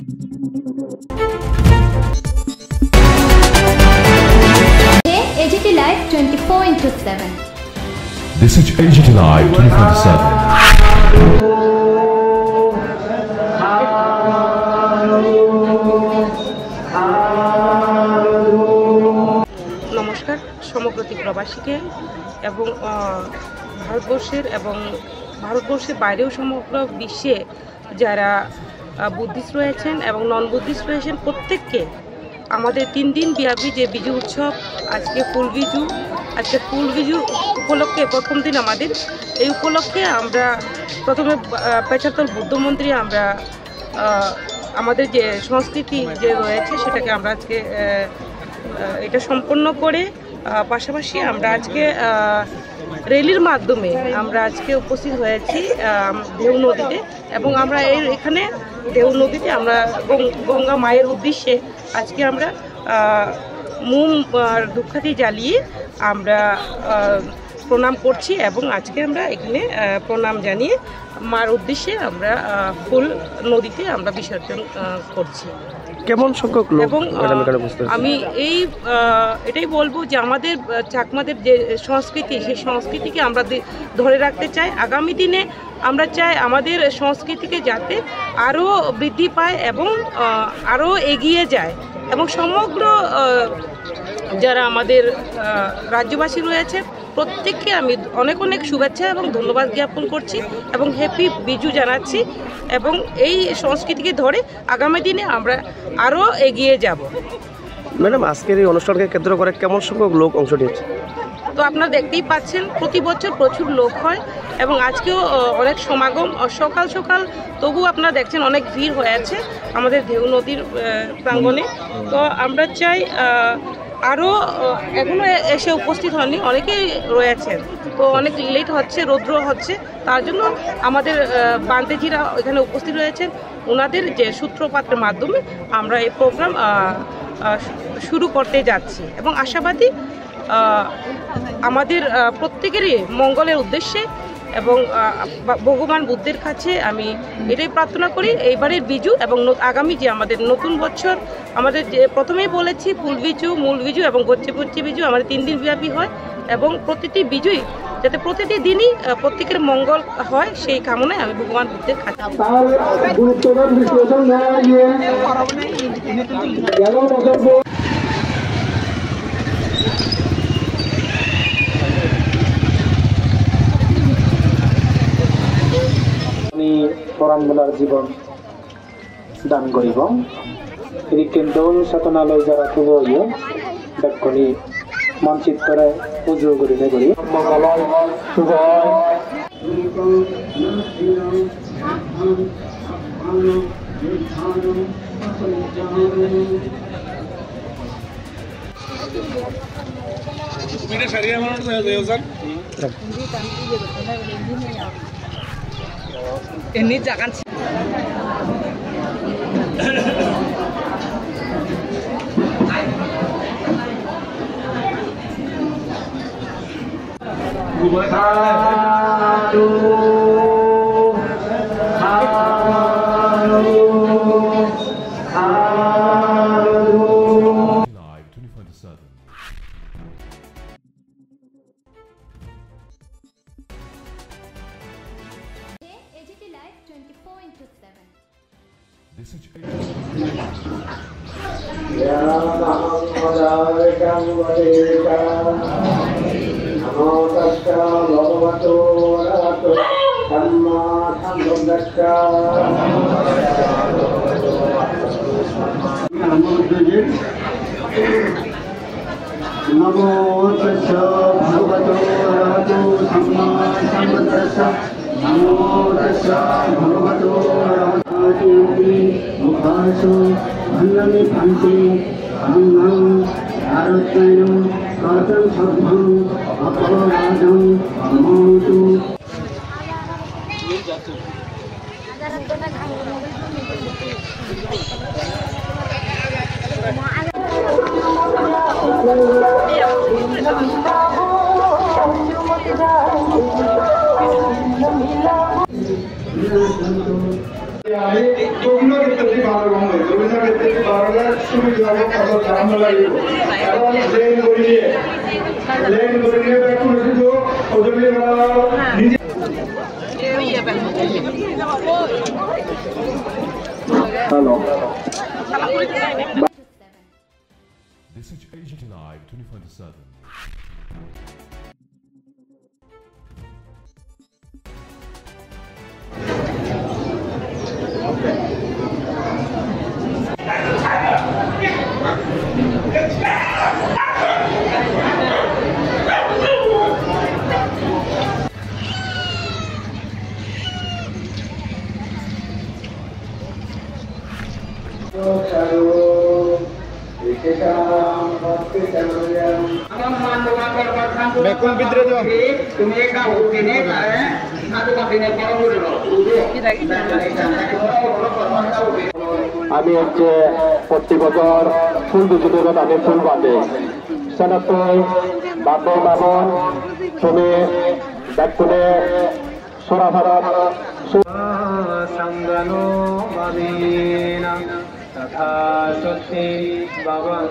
AGT Live 24/7. This is AGT Live 24/7. নমস্কার সমগ্রতি প্রবাসীকে এবং ভারতবর্ষের বাইরেও সমগ্র বিশ্বে যারা বুদ্ধিস্ট রয়েছেন এবং নন বুদ্ধিস্ট রয়েছেন প্রত্যেককে আমাদের 3 দিন ব্যাপী যে বিজু উৎসব আজকে ফুল বিজু উপলক্ষে প্রথম দিন আমাদের এই উপলক্ষে আমরা প্রথমে পেছাতল বুদ্ধ মন্দিরে আমরা আমাদের যে সংস্কৃতি যে রয়েছে সেটাকে আমরা আজকে এটা সম্পন্ন করে পাশাপাশি আমরা আজকে রেলির মাধ্যমে আমরা আজকে উপস্থিত হয়েছি ঢেউ নদীতে এবং আমরা এখানে ঢেউ নদীতে আমরা গঙ্গা মায়ের উদ্দেশ্যে আজকে আমরা মোম ধূপকাঠি জ্বালিয়ে আমরা প্রণাম করছি এবং আজকে আমরা এখানে প্রণাম জানিয়ে মার উদ্দেশ্যে আমরা ফুল নদীতে আমরা বিসর্জন করছি। কেমন সংখ্যক লোক? এবং আমি এটাই বলবো যে আমাদের চাকমাদের যে সংস্কৃতি সেই সংস্কৃতিকে আমরা ধরে রাখতে চাই। আগামী দিনে আমরা চাই আমাদের সংস্কৃতিকে যাতে আরও বৃদ্ধি পায় এবং আরও এগিয়ে যায় এবং সমগ্র যারা আমাদের রাজ্যবাসী রয়েছে প্রত্যেককে আমি অনেক অনেক শুভেচ্ছা এবং ধন্যবাদ জ্ঞাপন করছি এবং হ্যাপি বিজু জানাচ্ছি এবং এই সংস্কৃতিকে ধরে আগামী দিনে আমরা আরও এগিয়ে যাব। ম্যাডাম, আজকের এই অনুষ্ঠানকে কেন্দ্র করে কেমন সংখ্যক লোক অংশ নিয়েছে? তো আপনারা দেখতেই পাচ্ছেন প্রতি বছর প্রচুর লোক হয় এবং আজকেও অনেক সমাগম সকাল তবু আপনারা দেখছেন অনেক ভিড় হয়েছে আমাদের ঢেউ নদীর প্রাঙ্গণে। তো আমরা চাই আরও এখনও এসে উপস্থিত হয়নি, অনেকেই রয়েছেন, তো অনেক লেট হচ্ছে, রৌদ্র হচ্ছে, তার জন্য আমাদের বান্তেজিরা এখানে উপস্থিত রয়েছেন। ওনাদের যে সূত্রপাতের মাধ্যমে আমরা এই প্রোগ্রাম শুরু করতে যাচ্ছি এবং আশাবাদী আমাদের প্রত্যেকেরই মঙ্গলের উদ্দেশ্যে এবং ভগবান বুদ্ধের কাছে আমি এটাই প্রার্থনা করি এইবারের বিজু এবং আগামী যে আমাদের নতুন বছর আমাদের যে প্রথমেই বলেছি ফুল বিজু, মূল বিজু এবং গচ্ছি বিজু আমাদের 3 দিন ব্যাপী হয় এবং প্রতিটি বিজুই যাতে প্রতিটি দিনই প্রত্যেকের মঙ্গল হয় সেই কামনায় আমি ভগবান বুদ্ধের কাছে পরাণবেলার জীবন দান করিব কেন্দ্র সাধনালয় যারা খুব ব্যাক্ষণী মানচিত করে পুজো করিলে করি মঙ্গলয় শুভ ini jangan AGT Live 24/7. This is नमो तस्स भगवतो अरहतो सम्मा सम्बुद्धिस्स नमो तस्स भगवतो अरहतो मुखासु अन्नमे भान्ति अन्नं आरोग्यं कर्तं सद्भं अपराधं अमोतु আমি কোগুলো দেখতে ভালো রকম ক্ষেত্রে বারবার সুবিধা কত দাম লাগবে এবং লেন করে নিয়ে একটু শুধু ওদের নিজে hello This is AGT Live 2027. Bekun bidre jo. তুমি একটা উঠিনে কারে সাধু মাফিনে বড় করে নাও আমি হচ্ছে প্রতি বছর ফুল দুজনের আমি ফুল বাঁধে সেনাতই বাবন বাবন তুমি দেখুনে সোরা ভারত সংগনো বাবিনা তথা সত্যি বাবন